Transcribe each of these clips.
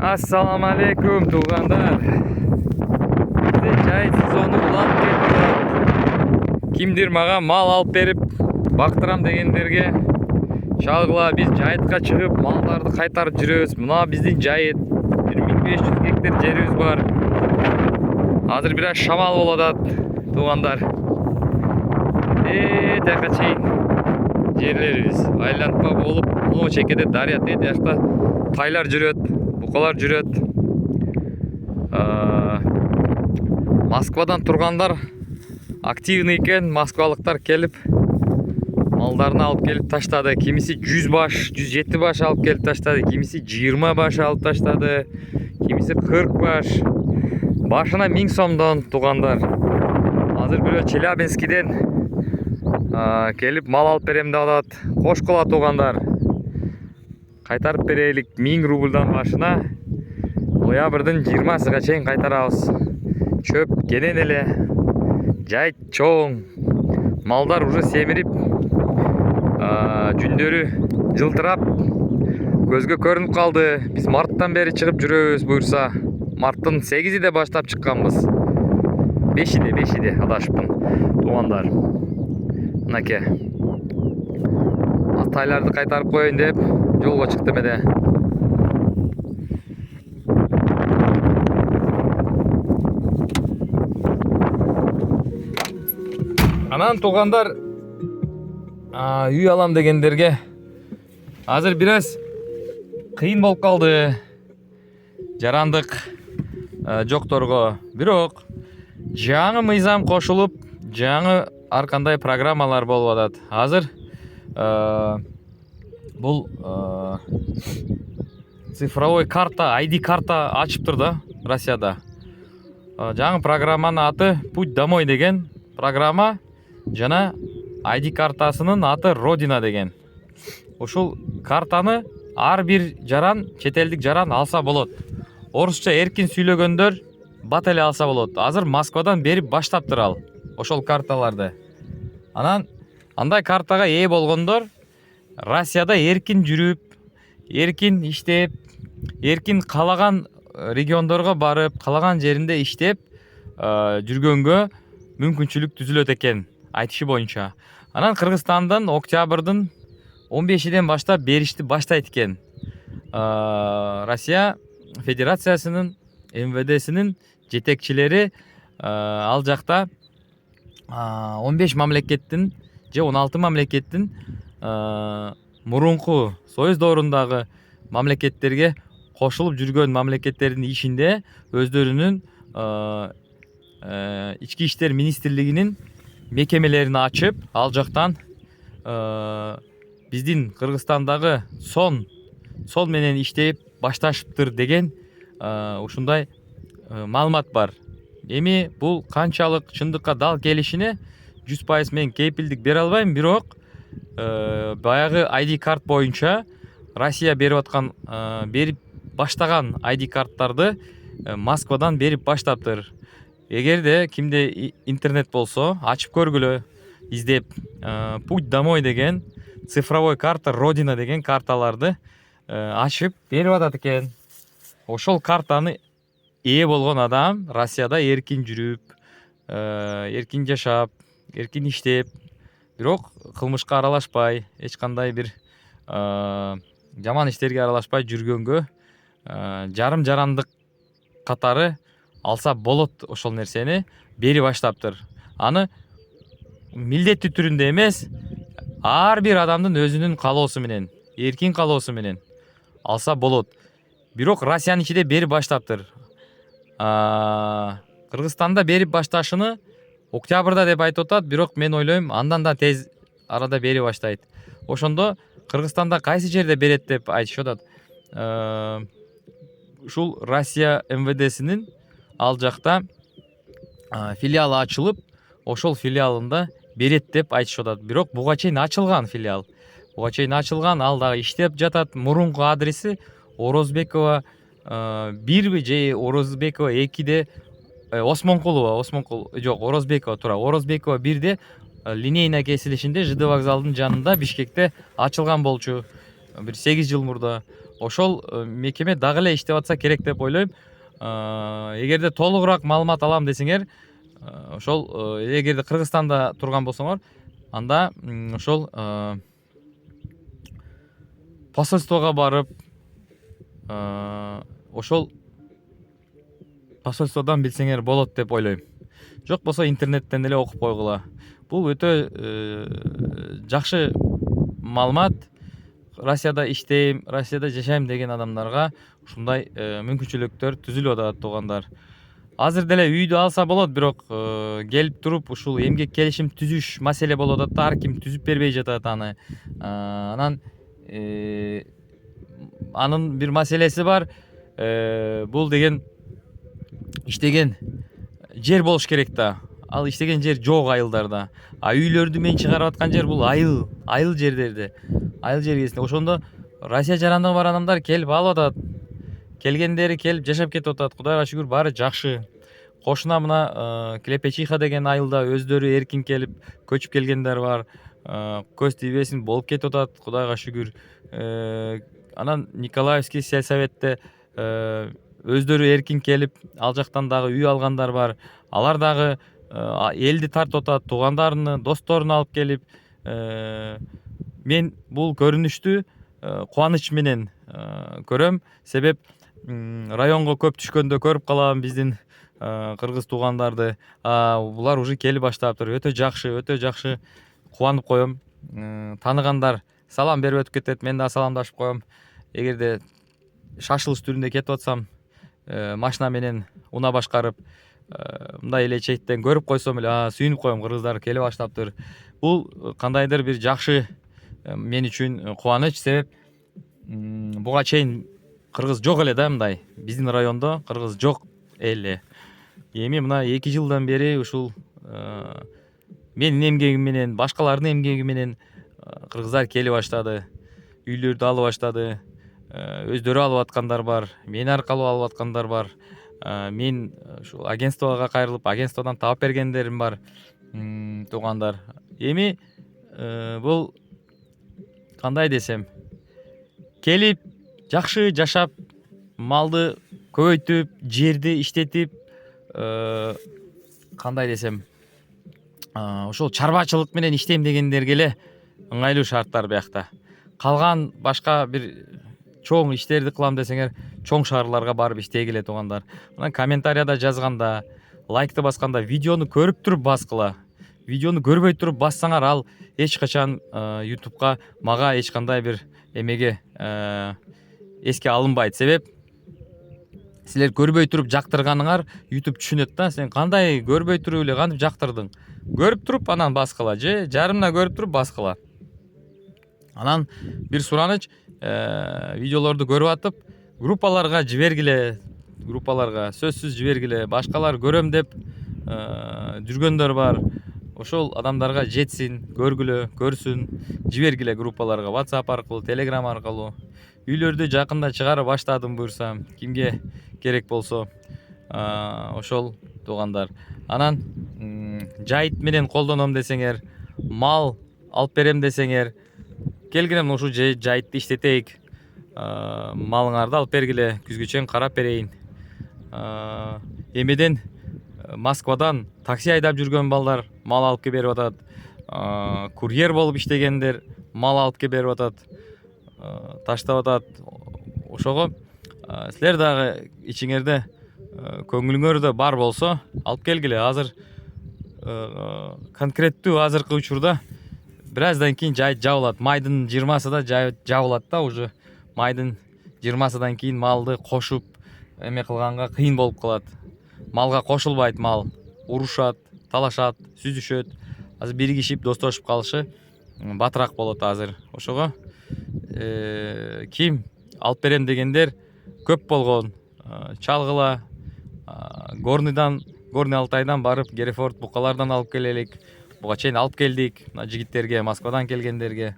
Assalomu alaykum tug'anlar. Bizde jay сезону ulab ketdi. Kimdir maga mal alып berip бактырам дегендерге чалгыла биз жайытка чыгып малдарды кайтарып жүрөбүз. Мына биздин жайыт 1500 гектар жерибиз бар. Азыр бир аз шамал болуп атат туугандар. Жака чейин жерлерибиз айлантпа болуп, могу чекеде дарыя тиякта тайлар жүрөт, букалар жүрөт. Москвадан тургандар активный экен, москвалыктар келип малдарын алып келип таштады. Кимиси 100 баш, 107 баш алып келип таштады, кимиси 20 баш алып таштады, кимиси 40 баш. Башына 1000 сомдон туугандар. Азыр бирөө Челябинскиден келип мал алып берем деп атат. Кош кыла туугандар. Кайтарып берелик 1000 рубльдан башына. Ноябрдын 20-сыга чейин кайтарабыз. Чөп кенен эле, жай чоң. Малдар уже семирип, жүндөрү жылтырап, көзгө көрүнүп калды. Биз марттан бери чыгып жүрөбүз буюрса. Марттын 8-иде баштап чыкканбыз. 5-иде адашыпмын туугандар. Мынакей. Атайларды кайтарып коеюн деп жолго чыктым эде. Анан туугандар, үй алам дегендерге азыр бир аз кыйын болуп калды. Жарандык жокторго. Бирок жаңы мыйзам кошулуп, жаңы ар кандай программалар болуп атат. Азыр бул цифровой карта, ID карта ачыптыр да Россияда. Жаңы программанын аты Путь домой деген программа. Жана ID картасынын аты Родина деген. Ушул картаны ар бир жаран, чет элдик жаран алса болот. Орусча эркин сүйлөгөндөр бат эле алса болот. Азыр Москвадан берип баштаптыр ал ошол карталарды. Анан андай картага ээ болгондор Россияда эркин жүрүп, эркин иштеп, эркин калаган региондорго барып, калаган жеринде иштеп жүргөнгө мүмкүнчүлүк түзүлөт экен айтышы боюнча. Анан Кыргызстандын октябрдын 15-иден баштап беришти баштайт экен. Россия Федерациясынын МВДсинин жетекчилери ал жакта 15 мамлекеттин же 16 мамлекеттин мурунку Союз доорундагы мамлекеттерге кошулуп жүргөн мамлекеттердин ишинде өздөрүнүн ички иштер министрлигинин мекемелерин ачып, ал жактан биздин Кыргызстандагы сон менен иштеп башташыптыр деген ушундай маалымат бар. Эми бул канчалык чындыкка дал келишине 100% мен кепилдик бере албайм, бирок баягы ID карт боюнча Россия берип аткан, берип баштаган ID карттарды Москвадан берип баштаптыр. Эгерде кимде интернет болсо, ачып көргүлө, издеп Путь домой деген цифровой карта Родина деген карталарды ачып берип атат экен. Ошол картаны ээ болгон адам Россияда эркин жүрүп, эркин жашап, эркин иштеп, бирок кылмышка аралашпай, эч кандай бир жаман иштерге аралашпай жүргөнгө жарым жарандык катары алса болот ошол нерсени бери баштаптыр. Аны милдеттүү түрүндө эмес, ар бир адамдын өзүнүн каалоосу менен, эркин каалоосу менен алса болот. Бирок Россиянын ичинде берип баштаптыр. Кыргызстанда берип башташыны октябрда деп айтып атат, бирок мен ойлойм андан да тез арада бери баштайт. Ошондо Кыргызстанда кайсы жерде берет деп айтышып атат. Ушул Россия МВДсинин ал жакта филиалы ачылып, ошол филиалында берет деп айтышып атат. Бирок буга чейин ачылган филиал. Буга чейин ачылган, ал дагы иштеп жатат. Мурунку адреси Орозбекова 1 же Орозбекова 2де Осмонкулова, жок, Орозбекова тура. Орозбекова 1де линейна кесилишинде ЖД вокзалдын жанында Бишкекте ачылган болчу. Бир 8 жыл мурда. ошол мекеме дагы эле иштеп атса керек деп ойлойм. Эгерде толугураак маалымат алам десеңер, ошол эгерде Кыргызстанда турган болсоңор, анда ошол посольствого барып, ошол посольстводан билсеңер болот деп ойлойм. Жок болсо интернеттен эле окуп койгула. Бул өтө жакшы маалымат. Россияда иштейм, Россияда жашайм деген адамдарга ушундай мүмкүнчүлүктөр түзүлүп атат туугандар. Азыр деле үйдү алса болот, бирок келип туруп ушул эмгек келишим түзүш маселе болуп атат да, ар ким түзүп бербей жатат аны. Анан анын бир маселеси бар. Бул деген иштеген жер болуш керек да. Ал иштеген жер жок айылдарда. Үйлөрдү мен чыгарып аткан жер бул айыл жерлерде. Айыл жергесинде. Ошондо Россия жарандыгы бар адамдар келип алып атат. Келгендери келип жашап кетип атат. Кудайга шүгүр, баары жакшы. Кошуна мына Клепечиха деген айылда өздөрү эркин келип көчүп келгендер бар. Көз тийбесин болуп кетип атат, Кудайга шүгүр. Анан Николаевский сельсоветте өздөрү эркин келип ал жактан дагы үй алгандар бар. Алар дагы элди тартып атат, туугандарыны, досторун алып келип. Мен бул көрүнүштү кубаныч менен көрөм. Себеп районго көп түшкөндө көрүп калам биздин кыргыз туугандарды. Булар уже келе баштаптыр. Өтө жакшы. Кубанып коем. Таныгандар салам берип өтүп кетет. Мен да саламдашып коем. Эгерде шашылыш түрүндө кетип атсам, машина менен уна башкарып, мындай эле четтен көрүп койсом эле, сүйүнүп коем, кыргыздар келе баштаптыр. Бул кандайдыр бир жакшы мен үчүн кубаныч. Себеп буга чейин кыргыз жок эле да, мындай биздин райондо кыргыз жок эле. Эми мына 2 жылдан бери ушул менин эмгегим менен, башкалардын эмгеги менен кыргыздар келе баштады. Үйлөрдү алып баштады. Өздөрү алып аткандар бар, мен аркылуу алып аткандар бар. Мен ушул агентствого кайрылып, агентстводон таап бергендерим бар, туугандар. Эми бул кандай десем, келип жакшы жашап, малды көбөйтүп, жерди иштетип, кандай десем, ошол чарбачылык менен иштейм дегендерге эле ыңгайлуу шарттар биякта. Калган башка бир чоң иштерди кылам десеңер, чоң шаарларга барып иштегиле туугандар. Мына комментарияда жазганда, лайкты басканда видеону көрүп туруп баскыла. Видеону көрбөй туруп бассаңар, ал эч качан YouTube'га мага эч кандай бир эмеге эске алынбайт. Себеп силер көрбөй туруп жактырганыңар YouTube түшүнөт да, сен кандай көрбөй туруп эле кантип жактырдың. Көрүп туруп анан баскыла, же жарымына көрүп туруп баскыла. Анан бир сураныч, видеолорду көрүп атып, группаларга жибергиле, группаларга сөзсүз жибергиле. Башкалар көрөм деп жүргөндөр бар. Ошол адамдарга жетсин, көргүлө, көрсүн, жибергиле группаларга, WhatsApp аркылуу, Telegram аркылуу. Үйлөрдү жакында чыгарып баштадым буюрса, кимге керек болсо, ошол туугандар. Анан жайыт менен колдоном десеңер, мал алып берем десеңер, келгиле ушу жайытты иштетейик. Малыңарды алып бергиле, күзгү чейин карап берейин. Эмеден Москвадан такси айдап жүргөн балдар мал алып келип берип атат. Курьер болуп иштегендер мал алып келип берип атат. Таштап атат. Ошого силер дагы ичиңерде көңүлүңөрдө бар болсо, алып келгиле. Азыр конкреттүү азыркы учурда бир аздан кийин жайыт жабылат. Майдын 20-сында жайыт жабылат да, уже майдын 20-сынан кийин малды кошуп эме кылганга кыйын болуп калат. Малга кошулбайт, мал урушат, талашат, сүзүшөт. Азыр биригишип, достошуп калышы батыраак болот азыр. Ошого ким алып берем дегендер көп болгон. Чалгыла, Горный Алтайдан барып, Герефорд букалардан алып келелик. Буга чейин алып келдик мына жигиттерге, Москвадан келгендерге.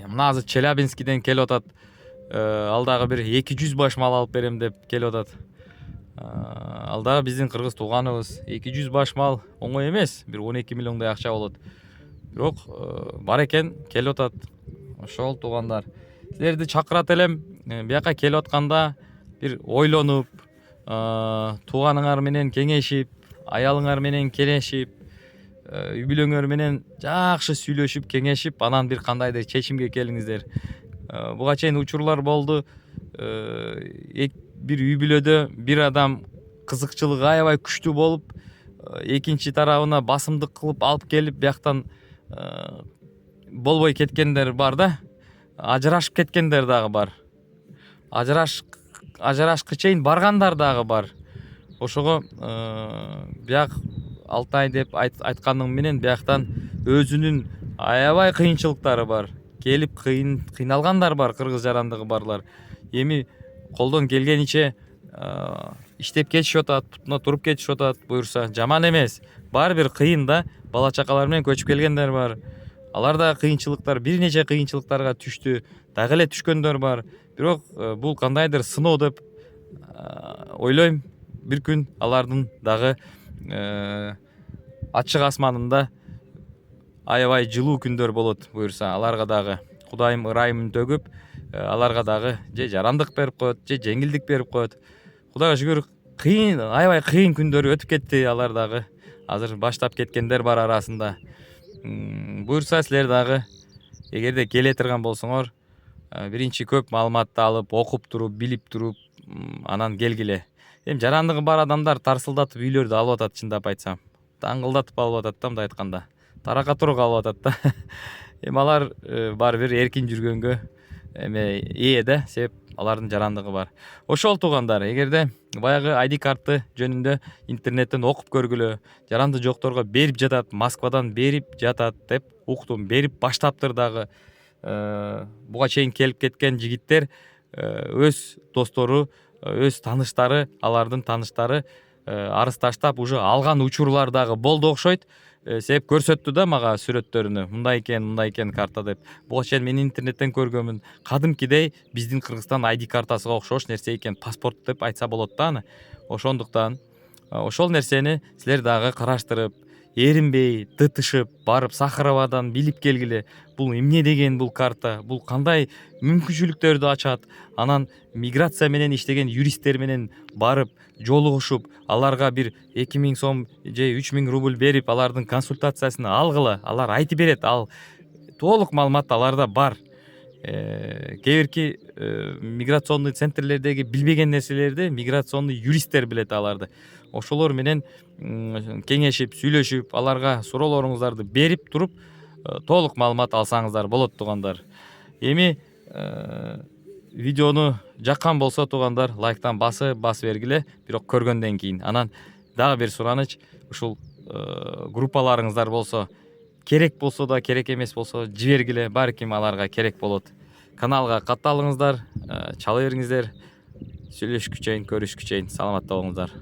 Мына азыр Челябинскиден келип атат. Ал дагы бир 200 баш мал алып берем деп келип атат. Ал дагы биздин кыргыз тууганыбыз. 200 баш мал оңой эмес, бир 12 миллиондой акча болот. Бирок бар экен, келип атат. Ошол туугандар. силерди чакырат элем, бияка келип атканда бир ойлонуп, тууганыңар менен кеңешип, аялыңар менен келешип, үй бүлөңөр менен жакшы сүйлөшүп кеңешип, анан бир кандайдыр чечимге келиңиздер. Буга чейин учурлар болду. Бир үй бүлөдө бир адам кызыкчылыгы аябай күчтүү болуп, экинчи тарабына басымдык кылып алып келип, бияктан болбой кеткендер бар да, ажырашып кеткендер дагы бар. Ажырашкы чейин баргандар дагы бар. Ошого бияк Алтай деп айтканым менен бияктан өзүнүн аябай кыйынчылыктары бар. Келип кыйналгандар бар, кыргыз жарандыгы барлар. Эми колдон келгениче иштеп кетишип атат, бутуна туруп кетишип атат. Буюрса жаман эмес. Баары бир кыйын да, бала чакалар менен көчүп келгендер бар. Алар да кыйынчылыктар, бир нече кыйынчылыктарга түштү, дагы эле түшкөндөр бар. Бирок бул кандайдыр сыноо деп ойлойм. Бир күн алардын дагы ачык асманында аябай жылуу күндөр болот. Буюрса аларга дагы Кудайым ырайымын төгүп, аларга дагы же жарандык берип коет, же жеңилдик берип коет. Кудайга шүгүр, аябай кыйын күндөр өтүп кетти. Алар дагы азыр баштап кеткендер бар арасында. Буюрса силер дагы эгерде келе турган болсоңор, биринчи көп маалыматты алып, окуп туруп, билип туруп, анан келгиле. Эми жарандыгы бар адамдар тарсылдатып үйлөрдү алып атат, чындап айтсам. Даңгылдатып алып атат да, мындай айтканда. Таракка туруп алып атат да. Эми алар баары бир эркин жүргөнгө ээ да, себеп алардын жарандыгы бар. Ошол туугандар, эгерде баягы ID картты жөнүндө интернеттен окуп көргүлө, жаранды жокторго берип жатат, Москвадан берип жатат деп уктум, берип баштаптыр дагы. Буга чейин келип кеткен жигиттер өз достору, өз таныштары, алардын таныштары арыз таштап уже алган учурлар дагы болду окшойт. Себеп көрсөттү да мага сүрөттөрүнү, мындай экен карта деп. Буга чейин мен интернеттен көргөнмүн. Кадимкидей биздин Кыргызстан ID картасыга окшош нерсе экен, паспорт деп айтса болот да аны. Ошондуктан ошол нерсени силер дагы караштырып, эринбей, тытышып, барып Сахаровадан билип келгиле. Бул эмне деген бул карта, бул кандай мүмкүнчүлүктөрдү ачат. Анан миграция менен иштеген юристтер менен барып жолугушуп, аларга бир 2000 сом же 3000 рубль берип, алардын консультациясын алгыла. Алар айтып берет, ал толук маалымат аларда бар. Кээ бирки миграционный центрлердеги билбеген нерселерди миграционный юристтер билет аларды. Ошолор менен кеңешип, сүйлөшүп, аларга суроолоруңуздарды берип туруп, толук маалымат алсаңыздар болот туугандар. Эми видеону жаккан болсо туугандар, лайктан басып бергиле, бирок көргөндөн кийин. Анан дагы бир сураныч, ушул группаларыңыздар болсо, керек болсо да, керек эмес болсо жибергиле, балким аларга керек болот. Каналга катталыңыздар, чала бериңиздер. Сүйлөшкүчө, көрүшкүчө, саламатта болуңуздар.